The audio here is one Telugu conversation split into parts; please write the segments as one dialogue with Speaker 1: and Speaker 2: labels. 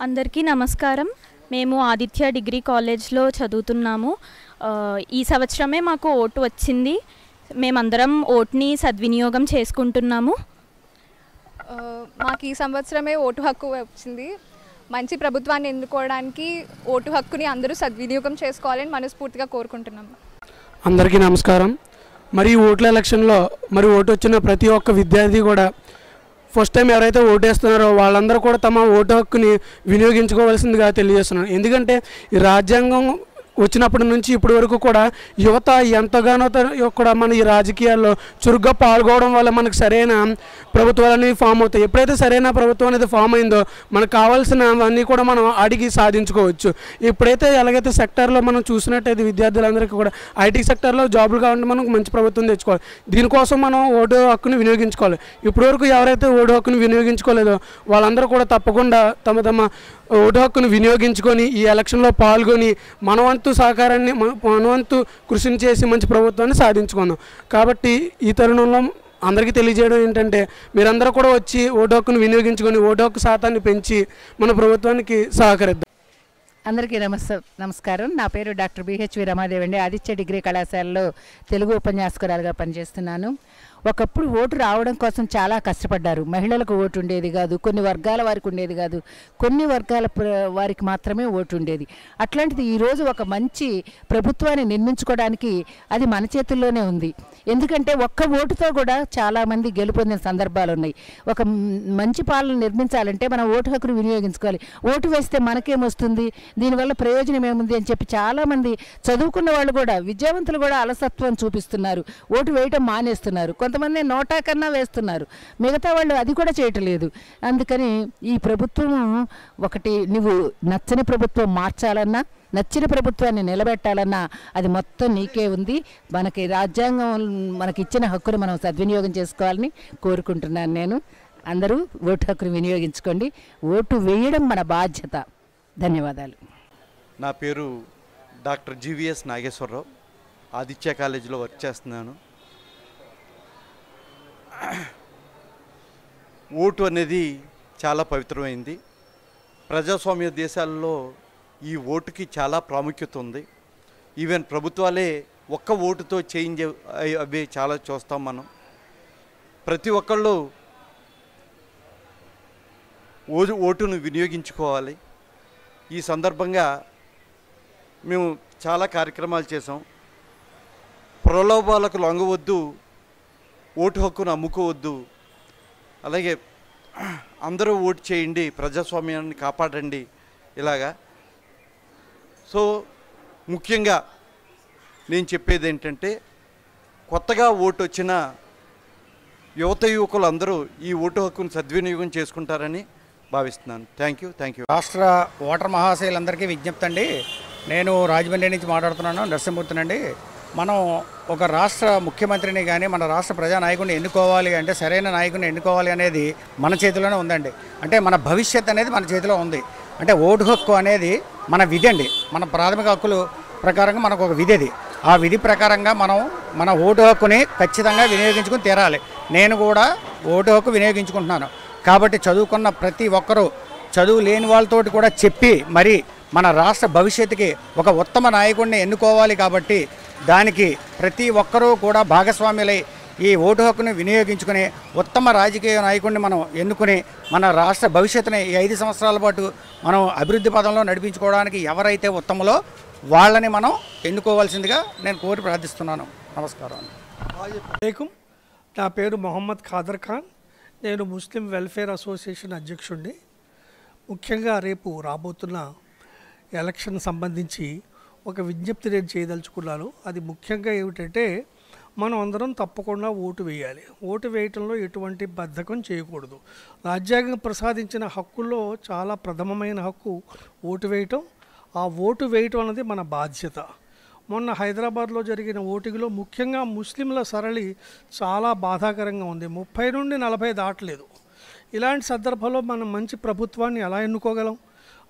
Speaker 1: అందరికీ నమస్కారం. మేము ఆదిత్య డిగ్రీ కాలేజ్లో చదువుతున్నాము. ఈ సంవత్సరమే మాకు ఓటు వచ్చింది. మేమందరం ఓటుని సద్వినియోగం చేసుకుంటున్నాము.
Speaker 2: మాకు ఈ సంవత్సరమే ఓటు హక్కు వచ్చింది. మంచి ప్రభుత్వాన్ని ఎన్నుకోవడానికి ఓటు హక్కుని అందరూ సద్వినియోగం చేసుకోవాలని మనస్ఫూర్తిగా కోరుకుంటున్నాము.
Speaker 3: అందరికీ నమస్కారం. మరి ఓట్ల ఎలక్షన్లో ఓటు వచ్చిన ప్రతి ఒక్క విద్యార్థి కూడా ఫస్ట్ టైం ఎవరైతే ఓటేస్తున్నారో వాళ్ళందరూ కూడా తమ ఓటు హక్కుని వినియోగించుకోవాల్సిందిగా తెలియజేస్తున్నాను. ఎందుకంటే ఈ రాజ్యాంగం వచ్చినప్పటి నుంచి ఇప్పటి వరకు కూడా యువత ఎంతగానో కూడా మన ఈ రాజకీయాల్లో చురుగ్గా పాల్గొనడం వల్ల మనకు సరైన ప్రభుత్వాలు అనేవి ఫామ్ అవుతాయి. ఎప్పుడైతే సరైన ప్రభుత్వం అనేది ఫామ్ అయిందో మనకు కావాల్సినవన్నీ కూడా మనం అడిగి సాధించుకోవచ్చు. ఇప్పుడైతే ఎలాగైతే సెక్టార్లో మనం చూసినట్టయితే విద్యార్థులందరికీ కూడా ఐటీ సెక్టార్లో జాబులు కావాలంటే మనకు మంచి ప్రభుత్వం తెచ్చుకోవాలి. దీనికోసం మనం ఓటు హక్కుని వినియోగించుకోవాలి. ఇప్పటివరకు ఎవరైతే ఓటు హక్కుని వినియోగించుకోలేదో వాళ్ళందరూ కూడా తప్పకుండా తమ తమ ఓటు హక్కును వినియోగించుకొని ఈ ఎలక్షన్లో పాల్గొని మన వంతు సహకారాన్ని మన వంతు కృషిని చేసి మంచి ప్రభుత్వాన్ని సాధించుకుందాం. కాబట్టి ఈ తరుణంలో అందరికీ తెలియజేయడం ఏంటంటే మీరందరూ కూడా వచ్చి ఓటు హక్కును వినియోగించుకొని ఓటు హక్కు శాతాన్ని పెంచి మన ప్రభుత్వానికి సహకరిద్దాం.
Speaker 4: అందరికీ నమస్కారం. నా పేరు డాక్టర్ బిహెచ్వి రమాదేవి అండి. ఆదిత్య డిగ్రీ కళాశాలలో తెలుగు ఉపన్యాసకురాలుగా పనిచేస్తున్నాను. ఒకప్పుడు ఓటు రావడం కోసం చాలా కష్టపడ్డారు. మహిళలకు ఓటు ఉండేది కాదు, కొన్ని వర్గాల వారికి ఉండేది కాదు, కొన్ని వర్గాల వారికి మాత్రమే ఓటు ఉండేది. అట్లాంటిది ఈరోజు ఒక మంచి ప్రభుత్వాన్ని నిర్మించుకోవడానికి అది మన చేతుల్లోనే ఉంది. ఎందుకంటే ఒక్క ఓటుతో కూడా చాలామంది గెలుపొందిన సందర్భాలు ఉన్నాయి. ఒక మంచి పాలన నిర్మించాలంటే మనం ఓటు హక్కును వినియోగించుకోవాలి. ఓటు వేస్తే మనకేమొస్తుంది, దీనివల్ల ప్రయోజనం ఏముంది అని చెప్పి చాలామంది చదువుకున్న వాళ్ళు కూడా, విద్యావంతులు కూడా అలసత్వం చూపిస్తున్నారు. ఓటు వేయటం మానేస్తున్నారు. కొంతమంది నోటా కన్నా వేస్తున్నారు, మిగతా వాళ్ళు అది కూడా చేయటం లేదు. అందుకని ఈ ప్రభుత్వం ఒకటి, నువ్వు నచ్చని ప్రభుత్వం మార్చాలన్నా, నచ్చిన ప్రభుత్వాన్ని నిలబెట్టాలన్నా అది మొత్తం నీకే ఉంది. మనకి రాజ్యాంగం మనకి ఇచ్చిన హక్కును మనం సద్వినియోగం చేసుకోవాలని కోరుకుంటున్నాను. నేను అందరూ ఓటు హక్కును వినియోగించుకోండి. ఓటు వేయడం మన బాధ్యత. ధన్యవాదాలు.
Speaker 5: నా పేరు డాక్టర్ జీవీఎస్ నాగేశ్వరరావు. ఆదిత్య కాలేజీలో వర్క్ చేస్తున్నాను. ఓటు అనేది చాలా పవిత్రమైంది. ప్రజాస్వామ్య దేశాల్లో ఈ ఓటుకి చాలా ప్రాముఖ్యత ఉంది. ఈవెన్ ప్రభుత్వాలే ఒక్క ఓటుతో చేంజ్ అవి చాలా చూస్తాం మనం. ప్రతి ఒక్కళ్ళు ఓటును వినియోగించుకోవాలి. ఈ సందర్భంగా మేము చాలా కార్యక్రమాలు చేసాం. ప్రలోభాలకు లొంగవద్దు, ఓటు హక్కును అమ్ముకోవద్దు, అలాగే అందరూ ఓటు చేయండి, ప్రజాస్వామ్యాన్ని కాపాడండి, ఇలాగా. సో ముఖ్యంగా నేను చెప్పేది ఏంటంటే, కొత్తగా ఓటు వచ్చిన యువత యువకులు అందరూ ఈ ఓటు హక్కును సద్వినియోగం చేసుకుంటారని భావిస్తున్నాను. Thank you.
Speaker 6: రాష్ట్ర ఓటర్ మహాశయులందరికీ విజ్ఞప్తి అండి. నేను రాజమండ్రి నుంచి మాట్లాడుతున్నాను, నరసింహమూర్తినండి. మనం ఒక రాష్ట్ర ముఖ్యమంత్రిని కానీ మన రాష్ట్ర ప్రజానాయకుడిని ఎన్నుకోవాలి అంటే, సరైన నాయకుడిని ఎన్నుకోవాలి అనేది మన చేతిలోనే ఉందండి. అంటే మన భవిష్యత్ అనేది మన చేతిలో ఉంది. అంటే ఓటు హక్కు అనేది మన విధి అండి. మన ప్రాథమిక హక్కులు ప్రకారంగా మనకు ఒక విధి అది. ఆ విధి ప్రకారంగా మనం మన ఓటు హక్కుని ఖచ్చితంగా వినియోగించుకుని తీరాలి. నేను కూడా ఓటు హక్కు వినియోగించుకుంటున్నాను. కాబట్టి చదువుకున్న ప్రతి ఒక్కరూ చదువు లేని వాళ్ళతోటి కూడా చెప్పి మరి మన రాష్ట్ర భవిష్యత్తుకి ఒక ఉత్తమ నాయకుడిని ఎన్నుకోవాలి. కాబట్టి దానికి ప్రతి ఒక్కరూ కూడా భాగస్వాములై ఈ ఓటు హక్కుని వినియోగించుకుని ఉత్తమ రాజకీయ నాయకుడిని మనం ఎన్నుకుని మన రాష్ట్ర భవిష్యత్తుని ఈ 5 సంవత్సరాల పాటు మనం అభివృద్ధి పదంలో నడిపించుకోవడానికి ఎవరైతే ఉత్తమలో వాళ్ళని మనం ఎన్నుకోవాల్సిందిగా నేను కోరి ప్రార్థిస్తున్నాను. నమస్కారం.
Speaker 7: నా పేరు మొహమ్మద్ ఖాదర్ ఖాన్. నేను ముస్లిం వెల్ఫేర్ అసోసియేషన్ అధ్యక్షుడిని. ముఖ్యంగా రేపు రాబోతున్న ఎలక్షన్ సంబంధించి ఒక విజ్ఞప్తి నేను చేయదలుచుకున్నాను. అది ముఖ్యంగా ఏమిటంటే, మనం అందరం తప్పకుండా ఓటు వేయాలి. ఓటు వేయటంలో ఎటువంటి బద్ధకం చేయకూడదు. రాజ్యాంగం ప్రసాదించిన హక్కుల్లో చాలా ప్రథమమైన హక్కు ఓటు వేయటం. ఆ ఓటు వేయటం అనేది మన బాధ్యత. మొన్న హైదరాబాద్లో జరిగిన ఓటింగ్లో ముఖ్యంగా ముస్లింల సరళి చాలా బాధాకరంగా ఉంది. 30 నుండి 40 దాటలేదు. ఇలాంటి సందర్భంలో మనం మంచి ప్రభుత్వాన్ని ఎలా ఎన్నుకోగలం?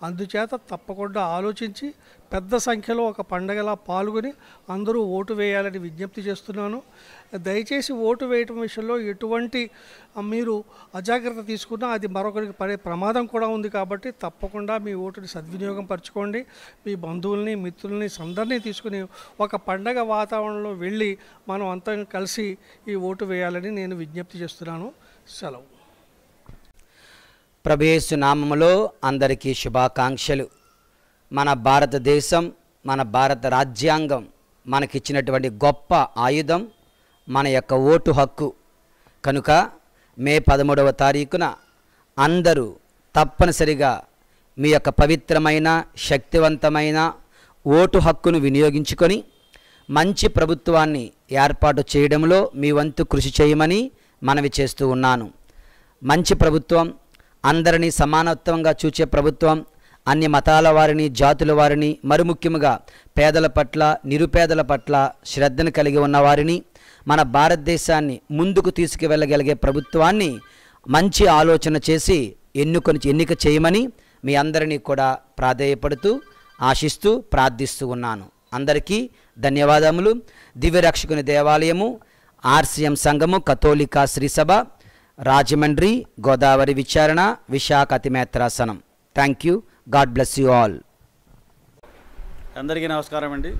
Speaker 7: అందుచేత తప్పకుండా ఆలోచించి పెద్ద సంఖ్యలో ఒక పండగలా పాల్గొని అందరూ ఓటు వేయాలని విజ్ఞప్తి చేస్తున్నాను. దయచేసి ఓటు వేయటం విషయంలో ఎటువంటి మీరు అజాగ్రత్త తీసుకున్నా అది మరొకరికి పడే ప్రమాదం కూడా ఉంది. కాబట్టి తప్పకుండా మీ ఓటుని సద్వినియోగం పరచుకోండి. మీ బంధువుల్ని, మిత్రుల్ని, అందరినీ తీసుకుని ఒక పండగ వాతావరణంలో వెళ్ళి మనం అంతా కలిసి ఈ ఓటు వేయాలని నేను విజ్ఞప్తి చేస్తున్నాను. సెలవు.
Speaker 8: ప్రభుయేసు నామములో అందరికీ శుభాకాంక్షలు. మన భారతదేశం, మన భారత రాజ్యాంగం మనకిచ్చినటువంటి గొప్ప ఆయుధం మన యొక్క ఓటు హక్కు. కనుక మే 13వ తారీఖున అందరూ తప్పనిసరిగా మీ యొక్క పవిత్రమైన, శక్తివంతమైన ఓటు హక్కును వినియోగించుకొని మంచి ప్రభుత్వాన్ని ఏర్పాటు చేయడంలో మీ వంతు కృషి చేయమని మనవి చేస్తూ ఉన్నాను. మంచి ప్రభుత్వం, అందరినీ సమానత్వంగా చూచే ప్రభుత్వం, అన్ని మతాల వారిని, జాతుల వారిని, మరి ముఖ్యంగా పేదల పట్ల, నిరుపేదల పట్ల శ్రద్ధను కలిగి ఉన్నవారిని, మన భారతదేశాన్ని ముందుకు తీసుకువెళ్ళగలిగే ప్రభుత్వాన్ని మంచి ఆలోచన చేసి ఎన్నిక చేయమని మీ అందరినీ కూడా ప్రాధేయపడుతూ, ఆశిస్తూ, ప్రార్థిస్తూ ఉన్నాను. అందరికీ ధన్యవాదములు. దివ్యరక్షకుని దేవాలయము, ఆర్సిఎం సంఘము, కథోలికా శ్రీసభ, రాజమండ్రి, గోదావరి విచారణ, విశాఖ అతిమేత్రాసనం. Thank you. God bless you all.
Speaker 9: అందరికీ నమస్కారం అండి.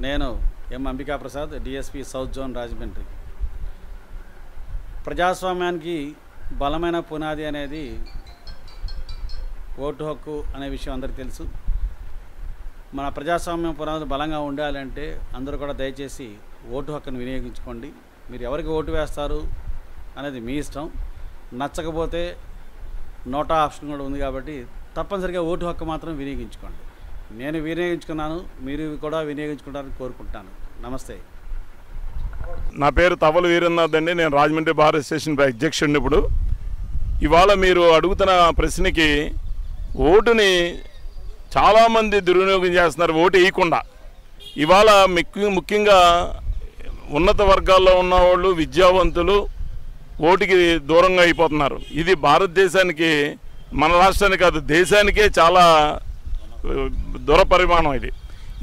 Speaker 9: నేను M Ambika Prasad, DSP south zone, Rajahmundry. ప్రజాస్వామ్యానికి బలమైన పునాది అనేది ఓటు హక్కు అనే విషయం అందరికీ తెలుసు. మన ప్రజాస్వామ్యం పునాది బలంగా ఉండాలంటే అందరూ కూడా దయచేసి ఓటు హక్కును వినియోగించుకోండి. మీరు ఎవరికి ఓటు వేస్తారు అనేది మీ ఇష్టం. నచ్చకపోతే నోటా ఆప్షన్ కూడా ఉంది. కాబట్టి తప్పనిసరిగా ఓటు హక్కు మాత్రం వినియోగించుకోండి. నేను వినియోగించుకున్నాను, మీరు కూడా వినియోగించుకుంటారని కోరుకుంటాను. నమస్తే.
Speaker 10: నా పేరు తవల వీరనాథ్ అండి. నేను రాజమండ్రి బార్ అసోసియేషన్ అధ్యక్షుడిని. ఇప్పుడు ఇవాళ మీరు అడుగుతున్న ప్రశ్నకి ఓటుని చాలామంది దుర్వినియోగం చేస్తున్నారు ఓటు వేయకుండా. ఇవాళ ముఖ్యంగా ఉన్నత వర్గాల్లో ఉన్నవాళ్ళు, విద్యావంతులు ఓటుకి దూరంగా అయిపోతున్నారు. ఇది భారతదేశానికి, మన రాష్ట్రానికి కాదు దేశానికే చాలా దురపరిమాణం ఇది.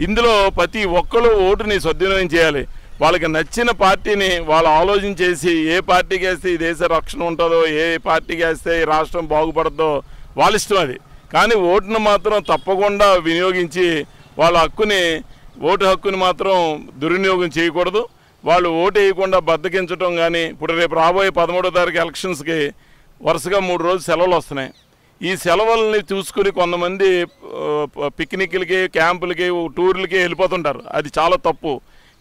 Speaker 10: ఇందులో ప్రతి ఒక్కరు ఓటుని సద్వినియోగం చేయాలి. వాళ్ళకి నచ్చిన పార్టీని వాళ్ళు ఆలోచించేసి ఏ పార్టీకి వేస్తే ఈ దేశ రక్షణ ఉంటుందో, ఏ పార్టీకి వేస్తే ఈ రాష్ట్రం బాగుపడుతుందో వాళ్ళ ఇష్టం అది. కానీ ఓటును మాత్రం తప్పకుండా వినియోగించి వాళ్ళ హక్కుని, ఓటు హక్కుని మాత్రం దుర్వినియోగం చేయకూడదు. వాళ్ళు ఓటు వేయకుండా బద్దకించడం కానీ, ఇప్పుడు రేపు రాబోయే 13వ తారీఖు ఎలక్షన్స్కి వరుసగా 3 రోజులు సెలవులు వస్తున్నాయి. ఈ సెలవుల్ని చూసుకుని కొంతమంది పిక్నిక్లకి, క్యాంపులకి, టూర్లకి వెళ్ళిపోతుంటారు. అది చాలా తప్పు.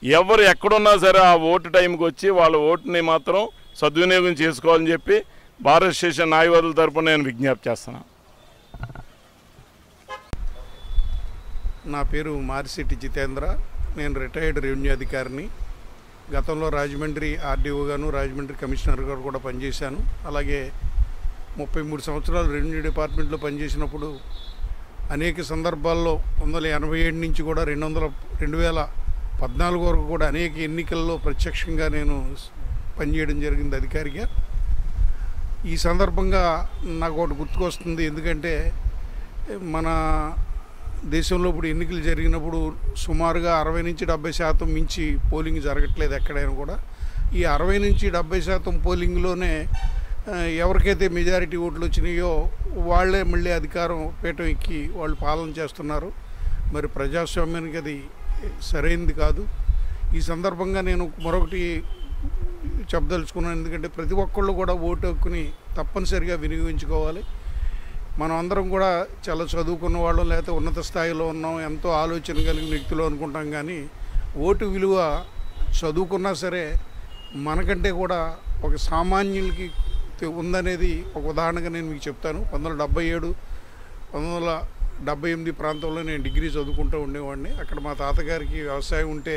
Speaker 10: ఎవరు ఎక్కడున్నా సరే ఆ ఓటు టైంకి వచ్చి వాళ్ళ ఓటుని మాత్రం సద్వినియోగం చేసుకోవాలని చెప్పి భారత అసోసియేషన్ న్యాయవాదుల తరపున నేను విజ్ఞప్తి చేస్తున్నాను.
Speaker 11: నా పేరు మారిశెట్టి జితేంద్ర. నేను రిటైర్డ్ రెవెన్యూ అధికారిని. గతంలో రాజమండ్రి ఆర్డీఓగాను, రాజమండ్రి కమిషనర్గా కూడా పనిచేశాను. అలాగే 33 సంవత్సరాలు రెవెన్యూ డిపార్ట్మెంట్లో పనిచేసినప్పుడు అనేక సందర్భాల్లో 1987 నుంచి కూడా 2014 వరకు కూడా అనేక ఎన్నికల్లో ప్రత్యక్షంగా నేను పనిచేయడం జరిగింది అధికారిగా. ఈ సందర్భంగా నాకు ఒకటి గుర్తుకొస్తుంది. ఎందుకంటే మన దేశంలో ఇప్పుడు ఎన్నికలు జరిగినప్పుడు సుమారుగా 60 నుంచి 70% మించి పోలింగ్ జరగట్లేదు ఎక్కడైనా కూడా. ఈ 60 నుంచి 70% పోలింగ్లోనే ఎవరికైతే మెజారిటీ ఓట్లు వచ్చినాయో వాళ్ళే మళ్ళీ అధికారం పీఠం ఎక్కి వాళ్ళు పాలన చేస్తున్నారు. మరి ప్రజాస్వామ్యానికి అది సరైనది కాదు. ఈ సందర్భంగా నేను మరొకటి చెప్పదలుచుకున్నాను. ఎందుకంటే ప్రతి ఒక్కళ్ళు కూడా ఓటు హక్కుని తప్పనిసరిగా వినియోగించుకోవాలి. మనం అందరం కూడా చాలా చదువుకున్న వాళ్ళం, లేకపోతే ఉన్నత స్థాయిలో ఉన్నాం, ఎంతో ఆలోచన కలిగిన వ్యక్తులు అనుకుంటాం. కానీ ఓటు విలువ చదువుకున్నా సరే మనకంటే కూడా ఒక సామాన్యులకి ఉందనేది ఒక ఉదాహరణగా నేను మీకు చెప్తాను. 1977, 1978 ప్రాంతంలో నేను డిగ్రీ చదువుకుంటూ ఉండేవాడిని. అక్కడ మా తాతగారికి వ్యవసాయం ఉంటే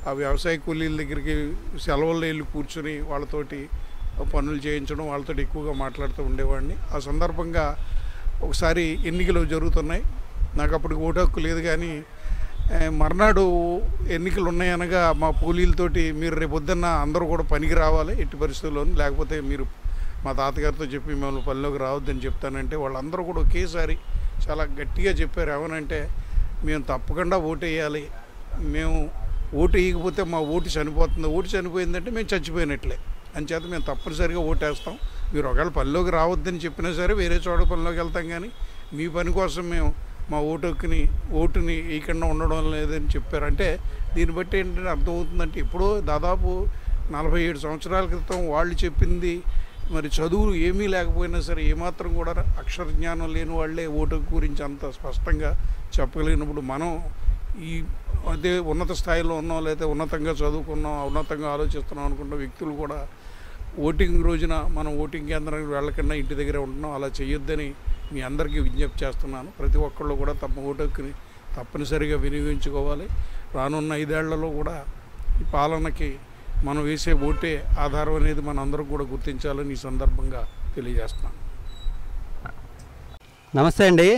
Speaker 11: ఆ వ్యవసాయ కూలీల దగ్గరికి సెలవుల్లో వెళ్ళి కూర్చొని వాళ్ళతోటి పనులు చేయించడం, వాళ్ళతో ఎక్కువగా మాట్లాడుతూ ఉండేవాడిని. ఆ సందర్భంగా ఒకసారి ఎన్నికలు జరుగుతున్నాయి. నాకు అప్పటికి ఓటు హక్కు లేదు. కానీ మర్నాడు ఎన్నికలు ఉన్నాయనగా మా కూలీలతోటి మీరు రేపొద్దున్న అందరూ కూడా పనికి రావాలి ఎట్టి పరిస్థితుల్లోనూ, లేకపోతే మీరు మా తాతగారితో చెప్పి మిమ్మల్ని పనిలోకి రావద్దని చెప్తానంటే వాళ్ళందరూ కూడా ఒకేసారి చాలా గట్టిగా చెప్పారు. ఏమనంటే మేము తప్పకుండా ఓటు వేయాలి, మేము ఓటు వేయకపోతే మా ఓటు చనిపోతుంది, ఓటు చనిపోయిందంటే మేము చచ్చిపోయినట్లే, అంచేత మేము తప్పనిసరిగా ఓటేస్తాం, మీరు ఒకవేళ పనిలోకి రావద్దని చెప్పినా సరే వేరే చోట పనిలోకి వెళ్తాం, కానీ మీ పని కోసం మేము మా ఓటుని వేయకుండా ఉండడం లేదని చెప్పారు. అంటే దీన్ని బట్టి ఏంటంటే అర్థమవుతుందంటే ఇప్పుడు దాదాపు 47 సంవత్సరాల క్రితం వాళ్ళు చెప్పింది మరి చదువులు ఏమీ లేకపోయినా సరే ఏమాత్రం కూడా అక్షర జ్ఞానం లేని వాళ్ళే ఓటు గురించి అంత స్పష్టంగా చెప్పగలిగినప్పుడు మనం ఈ అదే ఉన్నత స్థాయిలో ఉన్నాం, లేకపోతే ఉన్నతంగా చదువుకున్నాం, ఉన్నతంగా ఆలోచిస్తున్నాం అనుకున్న వ్యక్తులు కూడా ఓటింగ్ రోజున మనం ఓటింగ్ కేంద్రానికి వెళ్ళకుండా ఇంటి దగ్గర ఉంటున్నాం. అలా చేయొద్దని మీ అందరికీ విజ్ఞప్తి చేస్తున్నాను. ప్రతి ఒక్కళ్ళు కూడా తమ ఓటు హక్కుని తప్పనిసరిగా వినియోగించుకోవాలి. రానున్న 5 ఏళ్లలో కూడా ఈ పాలనకి మనం వేసే ఓటే ఆధారం అనేది మన అందరం కూడా గుర్తించాలని ఈ సందర్భంగా తెలియజేస్తున్నాను.
Speaker 12: నమస్తే అండి,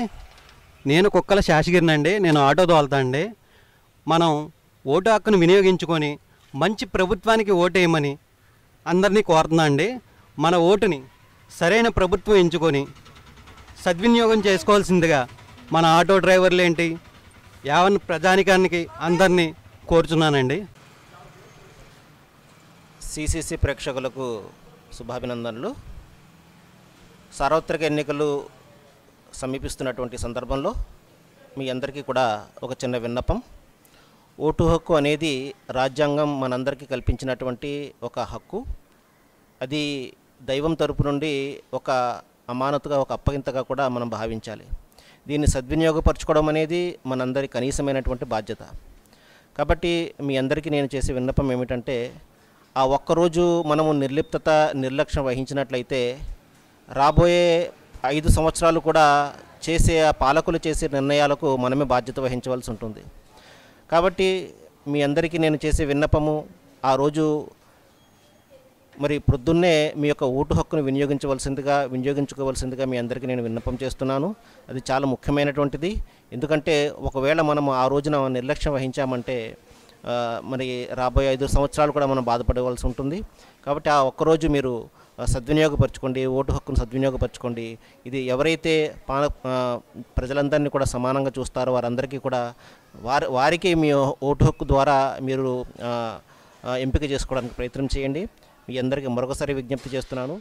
Speaker 12: నేను కుక్కల శాషగిరిని అండి. నేను ఆటో తోలుతా అండి. మనం ఓటు హక్కును వినియోగించుకొని మంచి ప్రభుత్వానికి ఓటేయమని అందరినీ కోరుతున్నా అండి. మన ఓటుని సరైన ప్రభుత్వం ఎంచుకొని సద్వినియోగం చేసుకోవాల్సిందిగా మన ఆటో డ్రైవర్లు ఏంటి యావన్ ప్రజానికానికి అందరినీ కోరుచున్నానండి.
Speaker 13: సిసిసి ప్రేక్షకులకు శుభాభినందనలు. సార్వత్రిక ఎన్నికలు సమీపిస్తున్నటువంటి సందర్భంలో మీ అందరికీ కూడా ఒక చిన్న విన్నపం. ఓటు హక్కు అనేది రాజ్యాంగం మనందరికీ కల్పించినటువంటి ఒక హక్కు. అది దైవం తరపు నుండి ఒక అమానతుగా, ఒక అప్పగింతగా కూడా మనం భావించాలి. దీన్ని సద్వినియోగపరచుకోవడం అనేది మనందరి కనీసమైనటువంటి బాధ్యత. కాబట్టి మీ అందరికీ నేను చేసే విన్నపం ఏమిటంటే, ఆ ఒక్కరోజు మనము నిర్లిప్తత, నిర్లక్ష్యం వహించినట్లయితే రాబోయే 5 సంవత్సరాలు కూడా పాలకులు చేసే నిర్ణయాలకు మనమే బాధ్యత వహించవలసి ఉంటుంది. కాబట్టి మీ అందరికీ నేను చేసే విన్నపము, ఆ రోజు మరి ప్రొద్దున్నే మీ యొక్క ఓటు హక్కును వినియోగించుకోవాల్సిందిగా మీ అందరికీ నేను విన్నపం చేస్తున్నాను. అది చాలా ముఖ్యమైనటువంటిది. ఎందుకంటే ఒకవేళ మనం ఆ రోజున నిర్లక్ష్యం వహించామంటే మరి రాబోయే 5 సంవత్సరాలు కూడా మనం బాధపడవలసి ఉంటుంది. కాబట్టి ఆ ఒక్కరోజు మీరు సద్వినియోగపరచుకోండి, ఓటు హక్కును సద్వినియోగపరచుకోండి. ఇది ఎవరైతే ప్రజలందరినీ కూడా సమానంగా చూస్తారో వారందరికీ కూడా వారికి మీ ఓటు హక్కు ద్వారా మీరు ఎంపిక చేసుకోవడానికి ప్రయత్నం చేయండి. మీ అందరికీ మరొకసారి విజ్ఞప్తి చేస్తున్నాను.